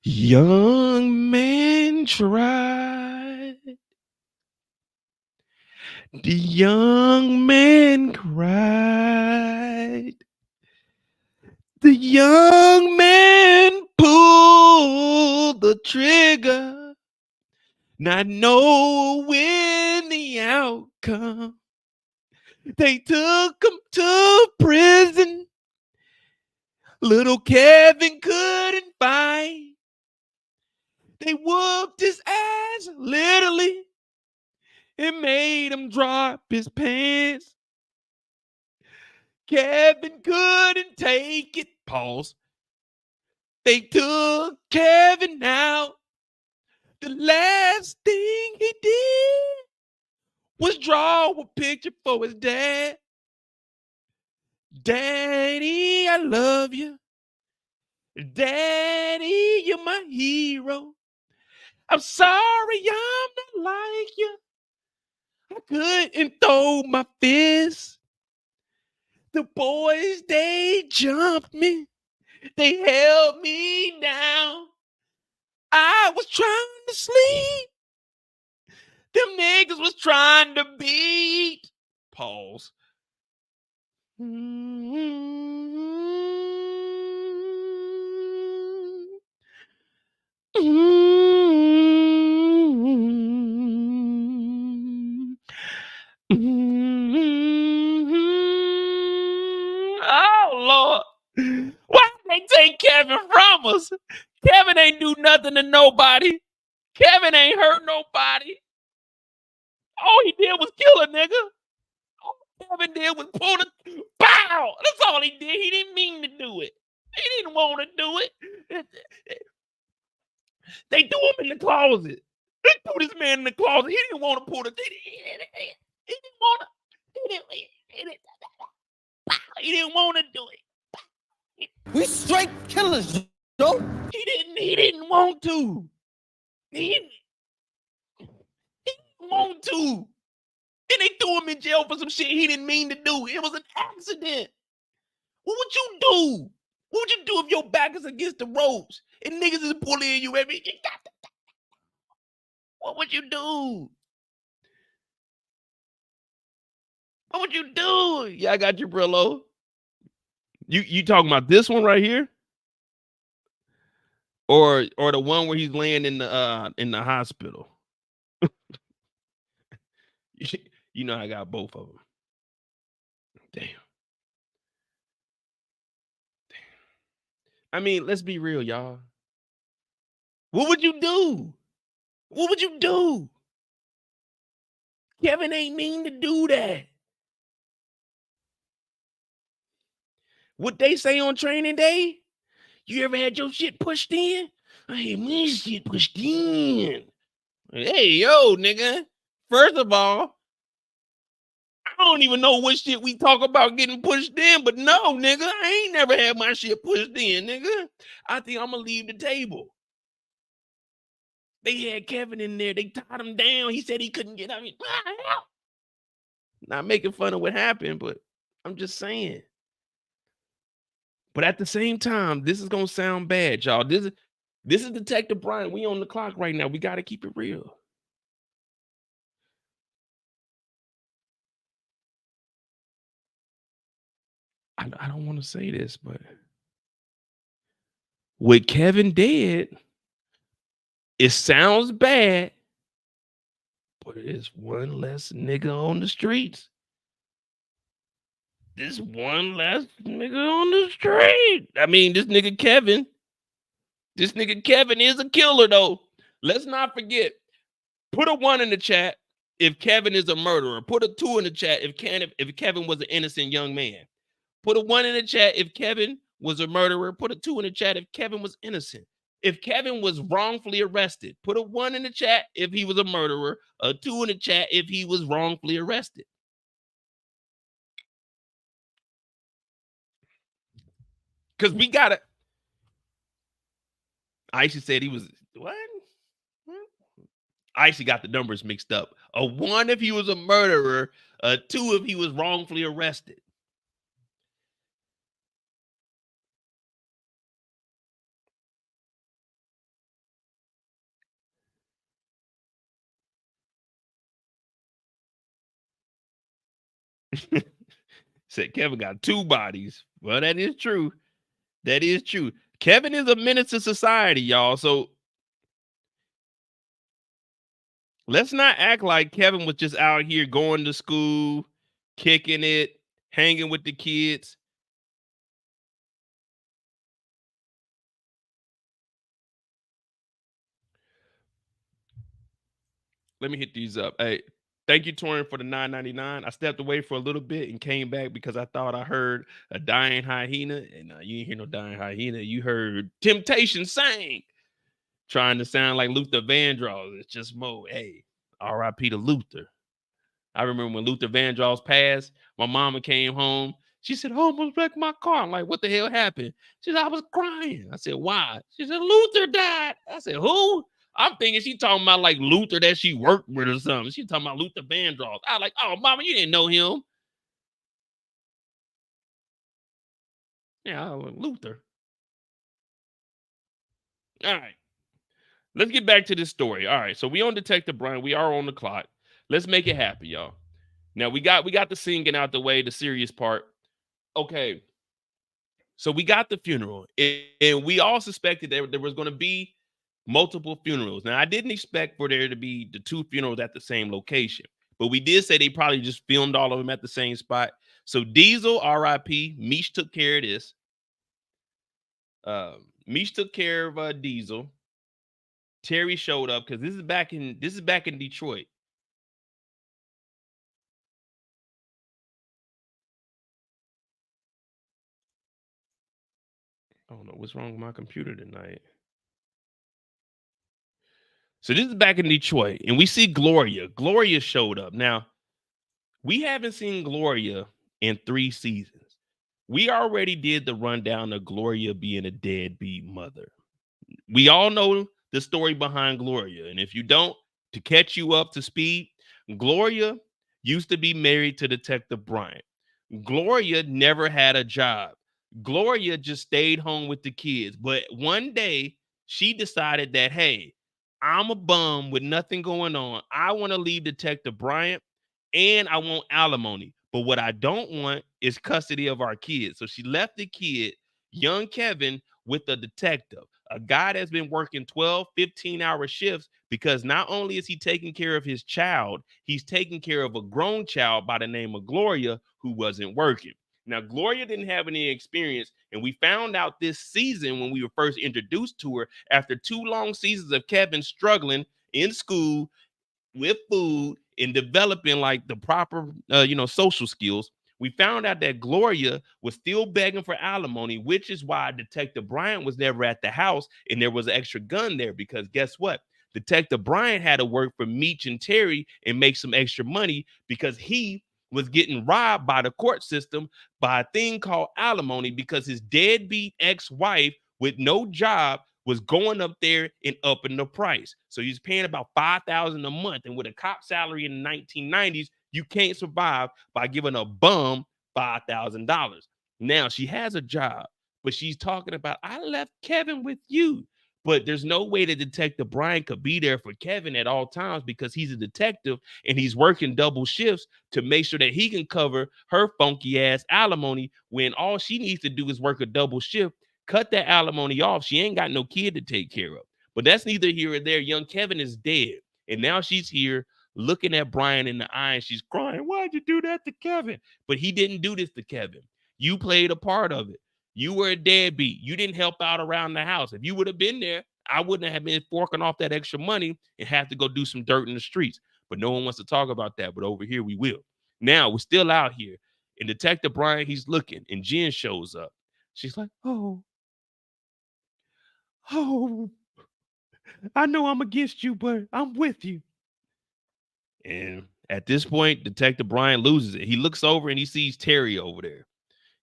Young man tried. The young man cried. The young man pulled the trigger, not knowing the outcome. They took him to prison. Little Kevin couldn't fight. They whooped his ass, literally. It made him drop his pants. Kevin couldn't take it. Pause. They took Kevin out. The last thing he did was draw a picture for his dad. Daddy, I love you. Daddy, you're my hero. I'm sorry I'm not like you. I couldn't throw my fist. The boys, they jumped me. They held me down. I was trying to sleep. Them niggas was trying to beat. Pause. Oh, Lord. Why did they take Kevin from us? Kevin ain't do nothing to nobody. Kevin ain't hurt nobody. All he did was kill a nigga. All Kevin did was pull the bow. That's all he did. He didn't mean to do it. He didn't want to do it. They threw him in the closet. They threw this man in the closet. He didn't want to pull the. He didn't want to. He didn't want to do it. We straight killers, yo. He didn't want to. He didn't want to. And they threw him in jail for some shit he didn't mean to do. It was an accident. What would you do? What would you do if your back is against the ropes and niggas is bullying you every? What would you do? What would you do? Yeah, I got you, Brillo. You talking about this one right here? Or the one where he's laying in the hospital? You know I got both of them. Damn. I mean, let's be real, y'all. What would you do? What would you do? Kevin ain't mean to do that. What they say on training day? You ever had your shit pushed in? I had my shit pushed in. Hey, yo, nigga. First of all, I don't even know what shit we talk about getting pushed in, but no, nigga, I ain't never had my shit pushed in, nigga. I think I'm gonna leave the table. They had Kevin in there. They tied him down. He said he couldn't get out. Not making fun of what happened, but I'm just saying. But at the same time, this is gonna sound bad, y'all. This is Detective Bryant. We on the clock right now. We got to keep it real. I don't want to say this, but what Kevin did, it sounds bad, but it's one less nigga on the streets. This one less nigga on the street. I mean, this nigga Kevin is a killer, though. Let's not forget. Put a 1 in the chat if Kevin is a murderer. Put a 2 in the chat if Kevin was an innocent young man. Put a 1 in the chat if Kevin was a murderer. Put a 2 in the chat if Kevin was innocent. If Kevin was wrongfully arrested, put a 1 in the chat if he was a murderer. A 2 in the chat if he was wrongfully arrested. Because we got to. Aisha said he was. What? I actually got the numbers mixed up. A 1 if he was a murderer. A 2 if he was wrongfully arrested. Said Kevin got 2 bodies. Well, that is true. That is true. Kevin is a menace to society, y'all. So let's not act like Kevin was just out here going to school, kicking it, hanging with the kids. Let me hit these up. Hey, thank you, Torian, for the $9.99. I stepped away for a little bit and came back because I thought I heard a dying hyena. And you didn't hear no dying hyena. You heard Temptation sing, trying to sound like Luther Vandross. It's just Mo. Hey, R.I.P. to Luther. I remember when Luther Vandross passed, my mama came home. She said, I almost wrecked my car. I'm like, what the hell happened? She said, I was crying. I said, why? She said, Luther died. I said, who? I'm thinking she talking about like Luther that she worked with or something. She talking about Luther Vandross. I was like, oh, mama, you didn't know him. Yeah, I was Luther. All right. Let's get back to this story. All right. So we on Detective Bryant. We are on the clock. Let's make it happen, y'all. Now we got the singing out the way, the serious part. Okay. So we got the funeral, and we all suspected there was going to be multiple funerals. Now, I didn't expect for there to be the 2 funerals at the same location, but we did say they probably just filmed all of them at the same spot. So Diesel, R.I.P. Meech took care of this. Meech took care of Diesel. Terry showed up because this is back in Detroit. I don't know what's wrong with my computer tonight. So this is back in Detroit, and we see Gloria. Gloria showed up. Now, we haven't seen Gloria in 3 seasons. We already did the rundown of Gloria being a deadbeat mother. We all know the story behind Gloria. And if you don't, to catch you up to speed, Gloria used to be married to Detective Bryant. Gloria never had a job. Gloria just stayed home with the kids. But one day she decided that, hey, I'm a bum with nothing going on. I want to leave Detective Bryant and I want alimony. But what I don't want is custody of our kids. So she left the kid, young Kevin, with the detective, a guy that's been working 12, 15-hour shifts because not only is he taking care of his child, he's taking care of a grown child by the name of Gloria who wasn't working. Now, Gloria didn't have any experience, and we found out this season when we were first introduced to her after 2 long seasons of Kevin struggling in school with food and developing like the proper, social skills. We found out that Gloria was still begging for alimony, which is why Detective Bryant was never at the house and there was an extra gun there because guess what? Detective Bryant had to work for Meech and Terry and make some extra money because he was getting robbed by the court system by a thing called alimony because his deadbeat ex-wife with no job was going up there and upping the price. So he's paying about $5,000 a month. And with a cop salary in the 1990s, you can't survive by giving a bum $5,000. Now she has a job, but she's talking about, I left Kevin with you. But there's no way that Detective Bryant could be there for Kevin at all times because he's a detective and he's working double shifts to make sure that he can cover her funky ass alimony when all she needs to do is work a double shift. Cut that alimony off. She ain't got no kid to take care of. But that's neither here or there. Young Kevin is dead. And now she's here looking at Brian in the eye and she's crying, why'd you do that to Kevin? But he didn't do this to Kevin. You played a part of it. You were a deadbeat. You didn't help out around the house. If you would have been there, I wouldn't have been forking off that extra money and have to go do some dirt in the streets. But no one wants to talk about that. But over here, we will. Now, we're still out here. And Detective Brian, he's looking. And Jen shows up. She's like, oh, I know I'm against you, but I'm with you. And at this point, Detective Brian loses it. He looks over and he sees Terry over there.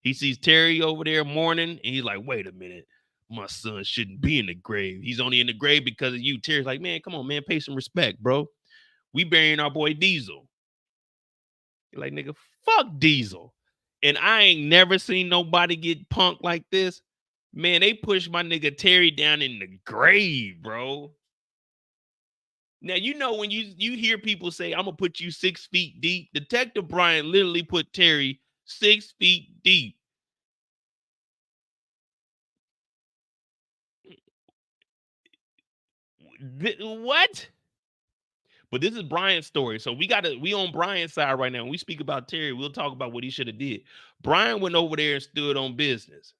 He sees Terry over there mourning, and he's like, wait a minute. My son shouldn't be in the grave. He's only in the grave because of you. Terry's like, man, come on, man. Pay some respect, bro. We burying our boy Diesel. You're like, nigga, fuck Diesel. And I ain't never seen nobody get punked like this. Man, they pushed my nigga Terry down in the grave, bro. Now, you know, when you hear people say, I'm going to put you 6 feet deep, Detective Bryant literally put Terry 6 feet deep. What? But this is Bryant's story. So we on Bryant's side right now. When we speak about Terry, we'll talk about what he should have did. Bryant went over there and stood on business.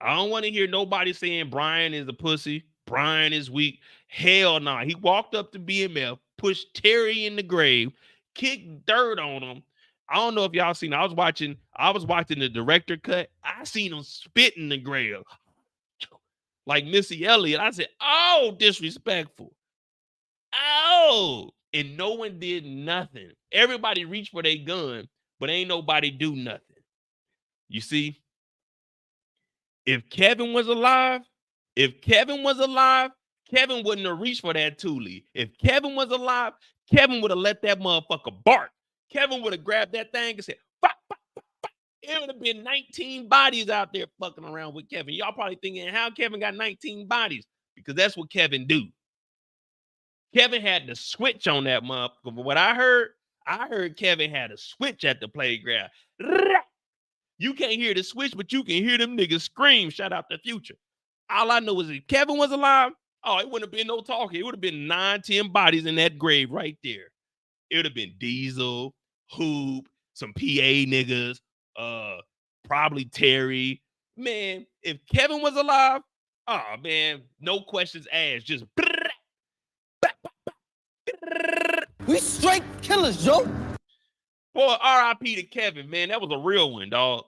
I don't want to hear nobody saying Brian is a pussy. Brian is weak. Hell no. Nah. He walked up to BMF, pushed Terry in the grave, kicked dirt on him. I don't know if y'all seen. I was watching the director cut. I seen him spit in the grave. Like Missy Elliott. I said, oh, disrespectful. Oh. And no one did nothing. Everybody reached for their gun, but ain't nobody do nothing. You see? If Kevin was alive, Kevin wouldn't have reached for that Thule. If Kevin was alive, Kevin would have let that motherfucker bark. Kevin would have grabbed that thing and said, "Fuck, fuck, fuck, fuck." It would have been 19 bodies out there fucking around with Kevin. Y'all probably thinking, how Kevin got 19 bodies? Because that's what Kevin do. Kevin had the switch on that motherfucker. But what I heard Kevin had a switch at the playground. You can't hear the switch, but you can hear them niggas scream. Shout out to Future. All I know is if Kevin was alive, oh, it wouldn't have been no talking. It would have been 9, 10 bodies in that grave right there. It would have been Diesel, Hoop, some PA niggas, probably Terry. Man, if Kevin was alive, oh man, no questions asked. Just we straight killers, Joe. Boy, R.I.P. to Kevin, man. That was a real one, dog.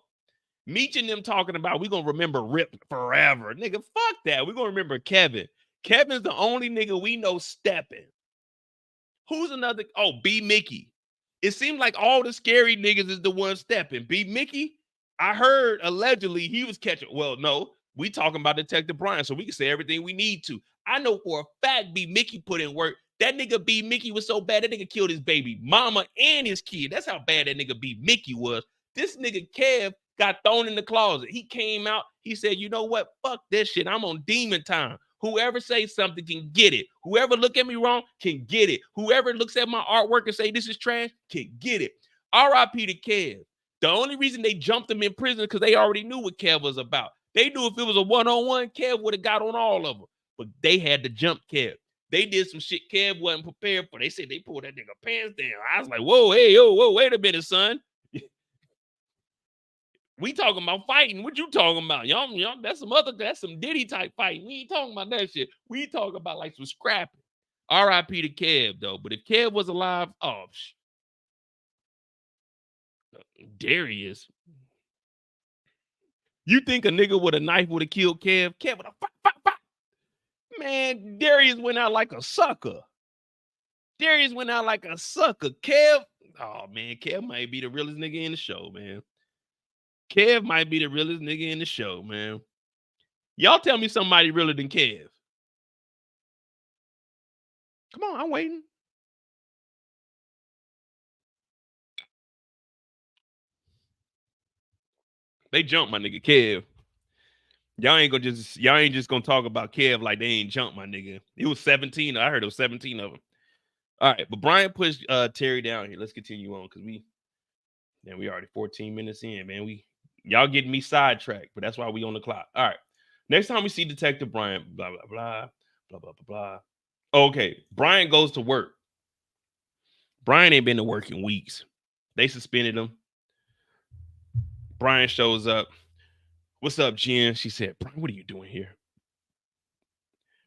Meech and them talking about we gonna remember Rip forever. Nigga, fuck that. We gonna remember Kevin. Kevin's the only nigga we know stepping. Who's another? Oh, B. Mickey. It seemed like all the scary niggas is the one stepping. B. Mickey, I heard allegedly he was catching. Well, no, we talking about Detective Bryant, so we can say everything we need to. I know for a fact B. Mickey put in work. That nigga B. Mickey was so bad, that nigga killed his baby mama and his kid. That's how bad that nigga B. Mickey was. This nigga Kev got thrown in the closet. He came out. He said, you know what? Fuck this shit. I'm on demon time. Whoever says something can get it. Whoever look at me wrong can get it. Whoever looks at my artwork and say this is trash can get it. R.I.P. to Kev. The only reason they jumped him in prison because they already knew what Kev was about. They knew if it was a one-on-one, Kev would have got on all of them. But they had to jump Kev. They did some shit Kev wasn't prepared for. They said they pulled that nigga pants down. I was like, whoa, hey, yo, whoa, wait a minute, son. We talking about fighting. What you talking about? Y'all, that's some Diddy type fighting. We ain't talking about that shit. We talking about like some scrapping. R.I.P. to Kev, though. But if Kev was alive, oh, Darius. You think a nigga with a knife would have killed Kev? Kev would have fuck. Man, Darius went out like a sucker. Kev, oh man, Kev might be the realest nigga in the show, man. Kev might be the realest nigga in the show, man. Y'all tell me somebody realer than Kev. Come on, I'm waiting. They jumped my nigga Kev. Y'all ain't just gonna talk about Kev like they ain't jumped my nigga. It was 17. I heard it was 17 of them. All right, but Bryant pushed Terry down here. Let's continue on because we already 14 minutes in, man. Y'all getting me sidetracked, but that's why we on the clock. All right. Next time we see Detective Bryant, blah, blah, blah, blah, blah, blah, blah. Okay, Bryant goes to work. Bryant ain't been to work in weeks. They suspended him. Bryant shows up. What's up, Jen? She said, Bryant, what are you doing here?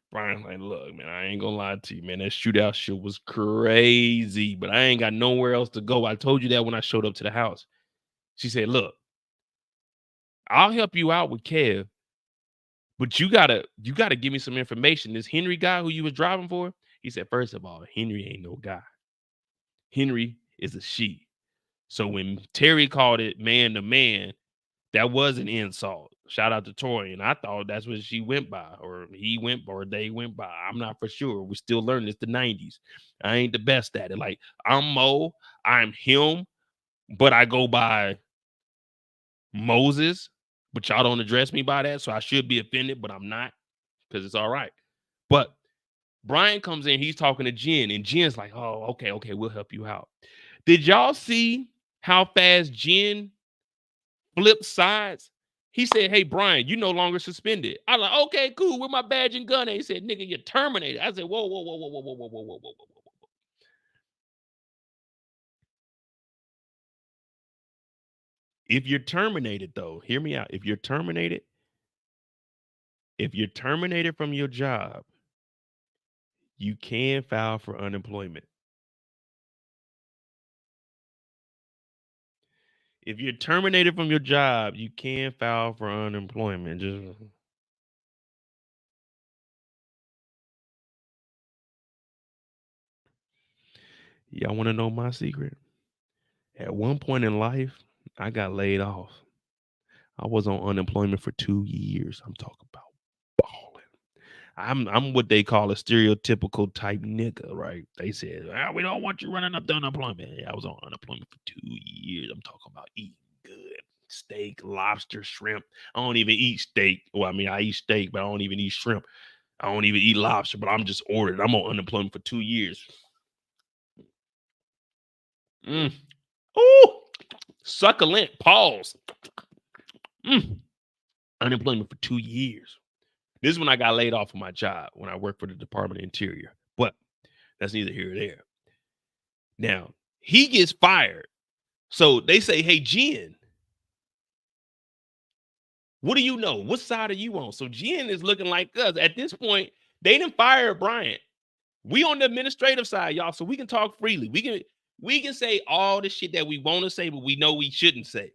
Bryant's like, look, man, I ain't gonna lie to you, man. That shootout shit was crazy, but I ain't got nowhere else to go. I told you that when I showed up to the house. She said, look, I'll help you out with Kev, but you gotta give me some information. This Henry guy who you was driving for, he said, first of all, Henry ain't no guy. Henry is a she. So when Terry called it man to man, that was an insult. Shout out to Tori. And I thought that's what she went by, or he went, or they went by. I'm not for sure. We're still learning. It's the 90s. I ain't the best at it. Like, I'm Mo, I'm him, but I go by Moses, but y'all don't address me by that. So I should be offended, but I'm not, because it's all right. But Bryant comes in, he's talking to Jen, and Jen's like, oh, okay, we'll help you out. Did y'all see how fast Jen flipped sides? He said, hey, Brian, you no longer suspended. I was like, okay, cool. Where my badge and gun? And he said, nigga, you're terminated. I said, whoa. If you're terminated, though, hear me out. If you're terminated from your job, you can file for unemployment. If you're terminated from your job, you can file for unemployment. Y'all want to know my secret? At one point in life, I got laid off. I was on unemployment for 2 years. I'm talking about balling. I'm what they call a stereotypical type nigga, right? They said, we don't want you running up to unemployment. Yeah, I was on unemployment for 2 years. I'm talking about eating good. Steak, lobster, shrimp. I don't even eat steak. Well, I mean, I eat steak, but I don't even eat shrimp. I don't even eat lobster, but I'm just ordered. I'm on unemployment for 2 years. Ooh, succulent. Pause. Unemployment for 2 years. This is when I got laid off from my job when I worked for the Department of Interior. But that's neither here or there. Now, he gets fired. So they say, hey, Jen, what do you know? What side are you on? So Jen is looking like us. At this point, they didn't fire Bryant. We on the administrative side, y'all, so we can talk freely. We can say all the shit that we want to say, but we know we shouldn't say.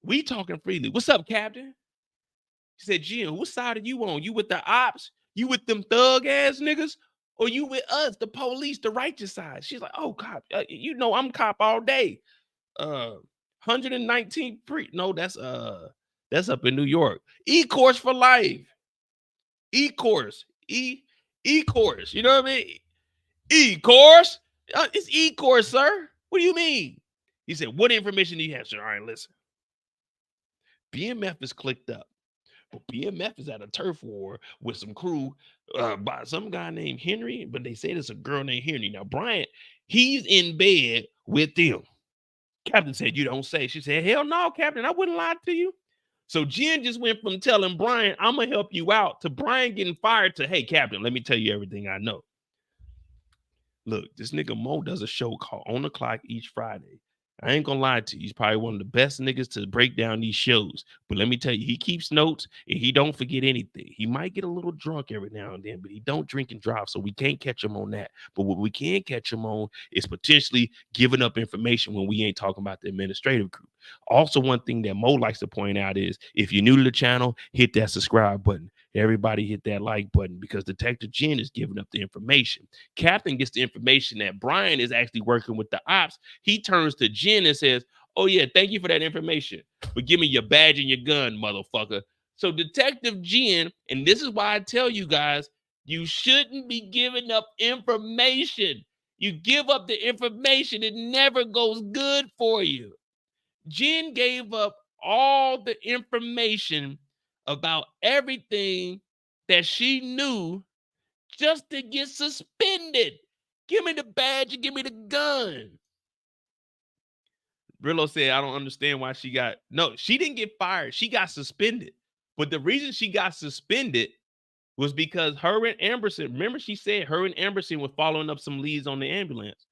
We talking freely. What's up, Captain? He said, Jen, what side are you on? You with the ops? You with them thug ass niggas? Or you with us, the police, the righteous side? She's like, oh, cop. You know I'm cop all day. 119 no, that's up in New York. E-course for life. E-course. E-course. You know what I mean? E-course. It's E-course, sir. What do you mean? He said, what information do you have, sir? All right, listen. BMF is clicked up. But BMF is at a turf war with some crew by some guy named Henry, but they say there's a girl named Henry. Now, Bryant, he's in bed with them. Captain said, you don't say. She said, hell no, Captain, I wouldn't lie to you. So Jen just went from telling Bryant, I'm going to help you out, to Bryant getting fired to, hey, Captain, let me tell you everything I know. Look, this nigga Mo does a show called On the Clock each Friday. I ain't gonna lie to you. He's probably one of the best niggas to break down these shows. But let me tell you, he keeps notes and he don't forget anything. He might get a little drunk every now and then, but he don't drink and drive, so we can't catch him on that. But what we can catch him on is potentially giving up information when we ain't talking about the administrative group. Also, one thing that Mo likes to point out is if you're new to the channel, hit that subscribe button. Everybody hit that like button because Detective Jen is giving up the information. Captain gets the information that Brian is actually working with the ops. He turns to Jen and says, oh yeah, thank you for that information, but give me your badge and your gun, motherfucker. So Detective Jen, and this is why I tell you guys, you shouldn't be giving up information. You give up the information, it never goes good for you. Jen gave up all the information about everything that she knew just to get suspended. Give me the badge and give me the gun. Brillo said, I don't understand why she got... No, she didn't get fired. She got suspended. But the reason she got suspended was because her and Amberson... Remember she said her and Amberson were following up some leads on the ambulance.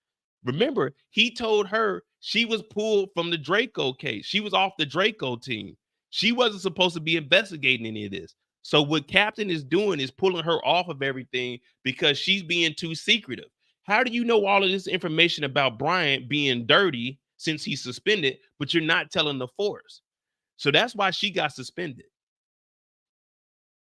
Remember, he told her she was pulled from the Draco case. She was off the Draco team. She wasn't supposed to be investigating any of this. So what Captain is doing is pulling her off of everything because she's being too secretive. How do you know all of this information about Bryant being dirty since he's suspended, but you're not telling the force? So that's why she got suspended.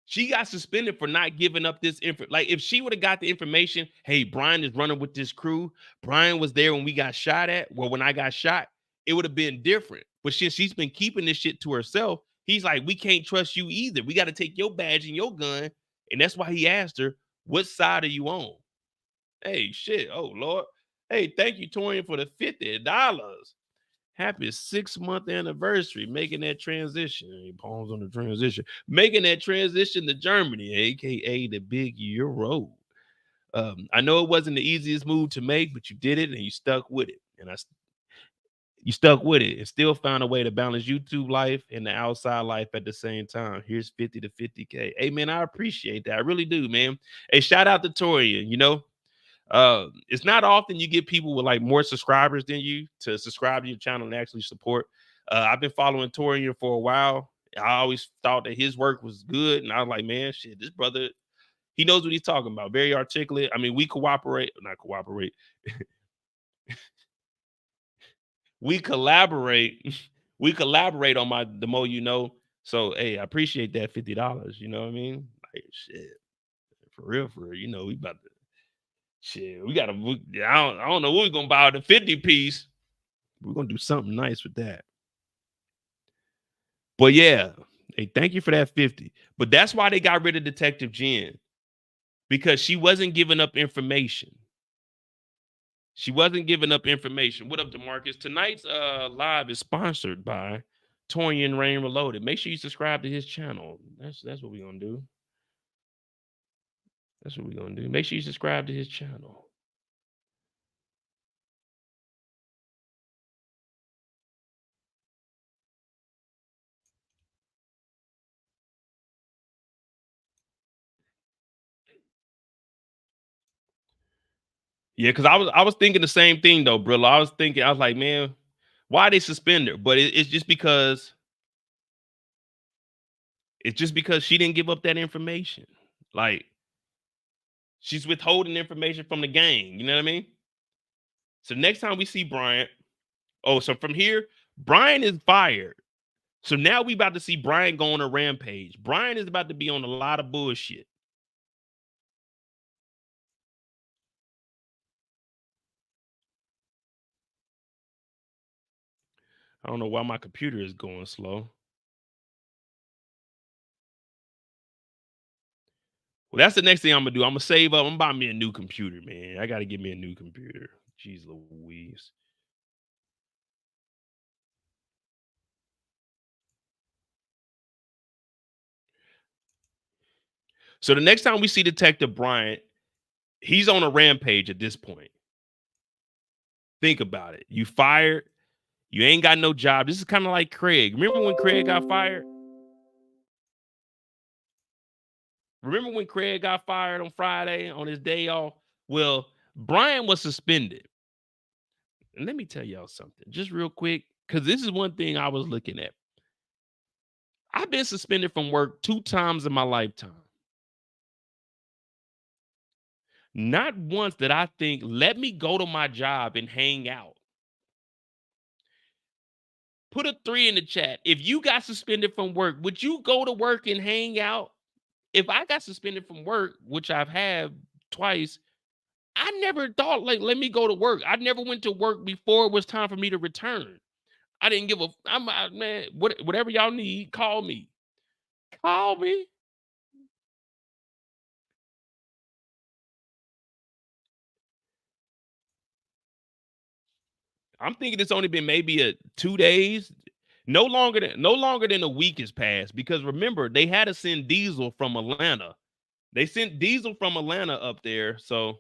She got suspended for not giving up this info. Like if she would have got the information, hey, Brian is running with this crew. Brian was there when we got shot at. Well, when I got shot, it would have been different. But since she's been keeping this shit to herself, he's like, we can't trust you either. We got to take your badge and your gun. And that's why he asked her, what side are you on? Hey, shit. Oh, Lord. Hey, thank you, Torian, for the $50. Happy 6-month anniversary, making that transition. Palms on the transition, making that transition to Germany, aka the big Euro. I know it wasn't the easiest move to make, but you did it and you stuck with it. And you stuck with it and still found a way to balance YouTube life and the outside life at the same time. Here's 50 to 50K. Hey man, I appreciate that. I really do, man. Hey, shout out to Torian. It's not often you get people with like more subscribers than you to subscribe to your channel and actually support. I've been following Torian for a while. I always thought that his work was good, and I was like, man, shit, this brother, he knows what he's talking about. Very articulate. I mean, we not cooperate. We collaborate. We collaborate on the more you know. So hey, I appreciate that $50. You know what I mean? Like shit, for real, for real. We about to shit. I don't know what we're gonna buy the 50 piece. We're gonna do something nice with that. But yeah, hey, thank you for that 50. But that's why they got rid of Detective Jen, because she wasn't giving up information. She wasn't giving up information. What up, DeMarcus? Tonight's live is sponsored by Torian Rain Reloaded. Make sure you subscribe to his channel. That's what we're gonna do. That's what we're gonna do. Make sure you subscribe to his channel. Yeah, because I was thinking the same thing though, bro. I was like, man, why they suspend her? But it's just because she didn't give up that information. Like she's withholding information from the gang. You know what I mean? So next time we see Bryant, so from here, Bryant is fired. So now we about to see Bryant go on a rampage. Bryant is about to be on a lot of bullshit. I don't know why my computer is going slow. Well, that's the next thing I'm gonna do. I'm gonna save up. I'm buying me a new computer, man. I gotta get me a new computer. Jeez Louise. So the next time we see Detective Bryant, he's on a rampage at this point. Think about it. You fired. You ain't got no job. This is kind of like Craig. Remember when Craig got fired? Remember when Craig got fired on Friday on his day off? Well, Bryant was suspended. And let me tell y'all something, just real quick, because this is one thing I was looking at. I've been suspended from work 2 times in my lifetime. Not once did I think, let me go to my job and hang out. Put a 3 in the chat. If you got suspended from work, would you go to work and hang out? If I got suspended from work, which I've had twice, I never thought, like, let me go to work. I never went to work before it was time for me to return. I didn't give a, man, whatever y'all need, call me. Call me. I'm thinking it's only been maybe 2 days. No longer than a week has passed, because remember, they had to send Diesel from Atlanta. They sent Diesel from Atlanta up there, so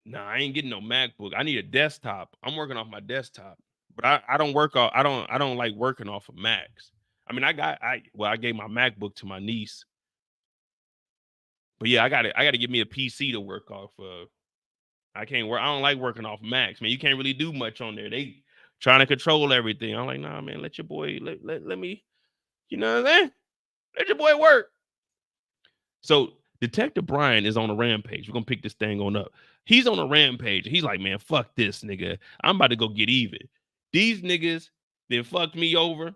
nah, I ain't getting no MacBook. I need a desktop. I'm working off my desktop. But I don't work off, I don't like working off of Macs. I mean, I gave my MacBook to my niece. But yeah, I gotta give me a PC to work off of. I don't like working off Macs, man. You can't really do much on there. They trying to control everything. I'm like, nah, man, let your boy let me, you know what I'm saying? Let your boy work. So Detective Bryant is on a rampage. We're gonna pick this thing on up. He's on a rampage. He's like, man, fuck this nigga. I'm about to go get even. These niggas then fucked me over.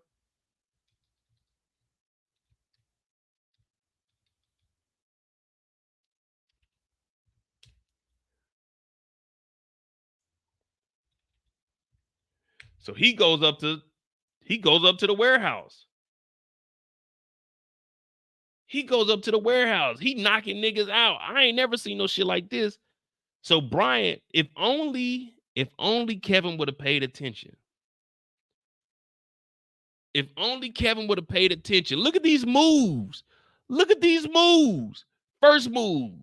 So he goes up to the warehouse. He goes up to the warehouse. He knocking niggas out. I ain't never seen no shit like this. So Bryant, if only Kevin would have paid attention. If only Kevin would have paid attention. Look at these moves. Look at these moves. First move.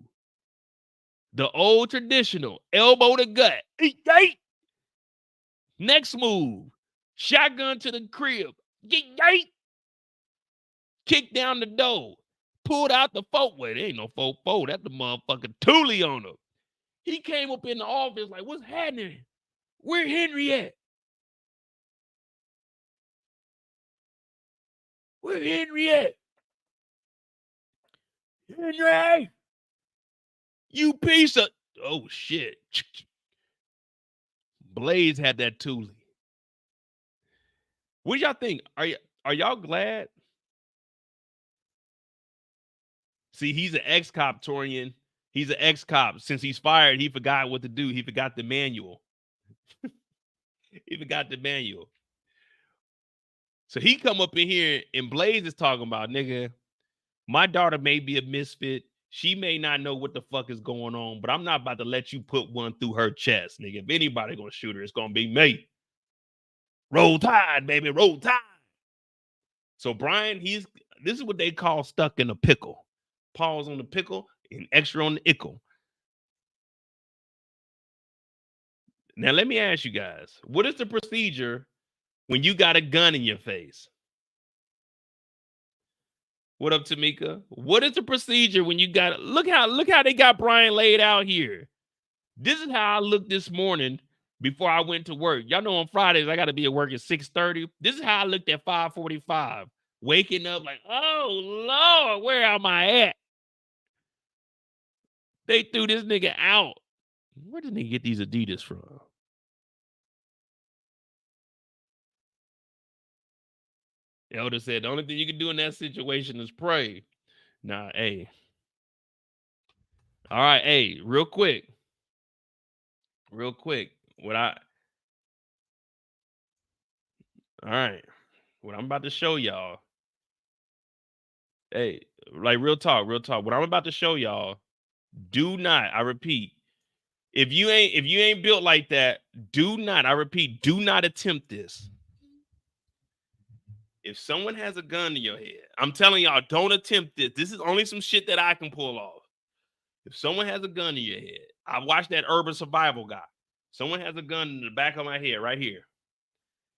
The old traditional. Elbow to gut. Yeet. Next move. Shotgun to the crib. Yeet. Kick down the door. Pulled out the 4-way. There ain't no 4-4. That's the motherfucking Thule on him. He came up in the office like, what's happening? Where Henry at? Where Henry at? Henry! You piece of... Oh, shit. Blaze had that Thule. What do y'all think? Are y'all glad? See, he's an ex-cop, Torian. He's an ex-cop. Since he's fired, he forgot what to do. He forgot the manual. He forgot the manual. So he come up in here and Blaze is talking about, nigga, my daughter may be a misfit. She may not know what the fuck is going on, but I'm not about to let you put one through her chest, nigga. If anybody gonna shoot her, it's gonna be me. Roll Tide, baby, roll Tide. So Brian, this is what they call stuck in a pickle. Pause on the pickle and extra on the ickle. Now, let me ask you guys, what is the procedure when you got a gun in your face? What up, Tamika? What is the procedure when you got... Look how they got Brian laid out here. This is how I looked this morning before I went to work. Y'all know on Fridays, I got to be at work at 6:30. This is how I looked at 5:45. Waking up like, oh, Lord, where am I at? They threw this nigga out. Where did they get these Adidas from? Elder said, the only thing you can do in that situation is pray. Nah, hey. All right, hey, real quick. All right. What I'm about to show y'all. Hey, like real talk. What I'm about to show y'all, do not, I repeat, if you ain't built like that, do not, I repeat, do not attempt this. If someone has a gun to your head, I'm telling y'all, don't attempt this. This is only some shit that I can pull off. If someone has a gun to your head, I watched that urban survival guy. Someone has a gun in the back of my head right here.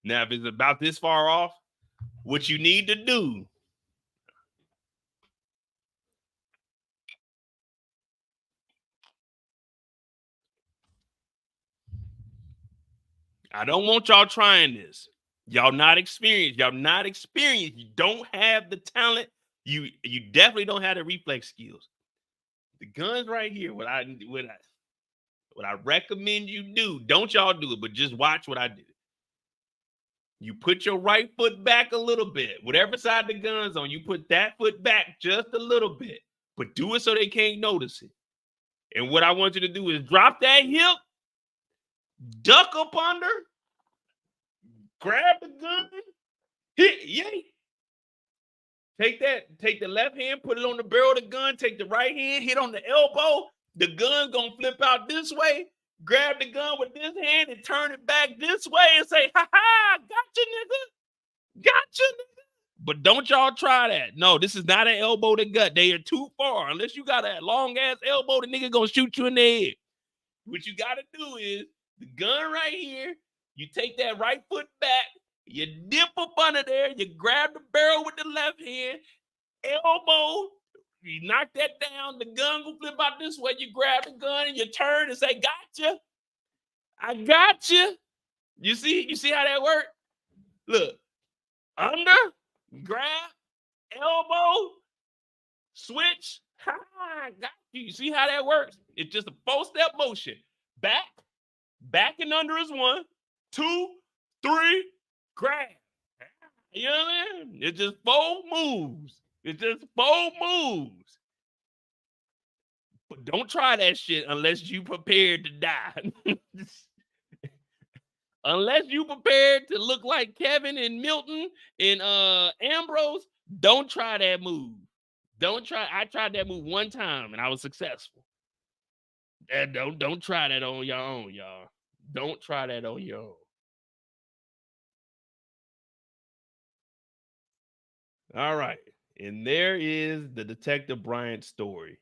Now, if it's about this far off, what you need to do, I don't want y'all trying this. Y'all not experienced. You don't have the talent. You definitely don't have the reflex skills. The gun's right here. What I recommend you do, don't y'all do it, but just watch what I do. You put your right foot back a little bit. Whatever side the gun's on, you put that foot back just a little bit, but do it so they can't notice it. And what I want you to do is drop that hip, duck up under, grab the gun, hit, yay. Take the left hand, put it on the barrel of the gun, take the right hand, hit on the elbow. The gun gonna flip out this way. Grab the gun with this hand and turn it back this way and say, ha ha, gotcha, nigga. Gotcha, nigga. But don't y'all try that. No, this is not an elbow to gut. They are too far. Unless you got a long ass elbow, the nigga gonna shoot you in the head. What you gotta do is the gun right here, you take that right foot back, you dip up under there, you grab the barrel with the left hand, elbow, you knock that down, the gun will flip out this way, you grab the gun and you turn and say, gotcha. I got you. You see how that works? Look, under, grab, elbow, switch. Ha, got you. You see how that works? It's just a 4-step motion. Back and under is 1, 2, 3, grab. You know what I mean? It's just 4 moves. But don't try that shit unless you prepared to die. Unless you prepared to look like Kevin and Milton and Ambrose, don't try that move. Don't try. I tried that move one time and I was successful. And don't try that on your own, y'all. Don't try that on your own. All right. And there is the Detective Bryant story.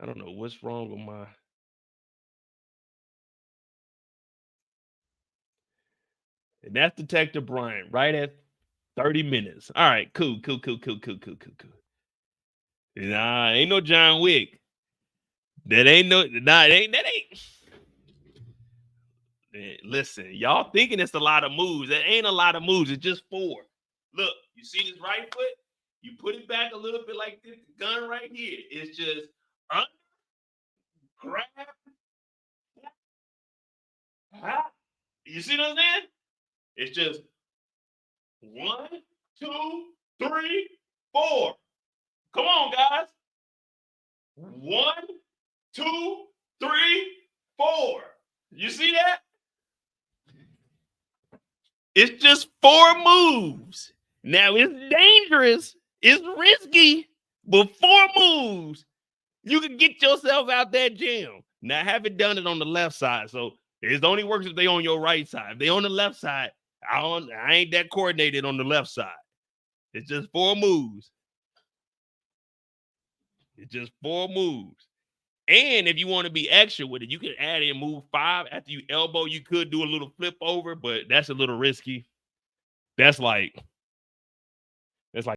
I don't know what's wrong with my. And that's Detective Bryant right at 30 minutes. All right, cool. Nah, ain't no John Wick. That ain't no, nah, that ain't. Listen, y'all thinking it's a lot of moves. That ain't a lot of moves. It's just 4. Look, you see this right foot? You put it back a little bit like this. The gun right here. It's just under, grab. You see what I'm saying? It's just 1, 2, 3, 4. Come on, guys. 1, 2, 3, 4. You see that? It's just 4 moves. Now it's dangerous. It's risky, but 4 moves. You can get yourself out that jam. Now, I haven't done it on the left side, so it only works if they on your right side. If they on the left side, I ain't that coordinated on the left side. It's just 4 moves. It's just 4 moves. And if you want to be extra with it, you can add in move 5. After you elbow, you could do a little flip over, but that's a little risky. That's like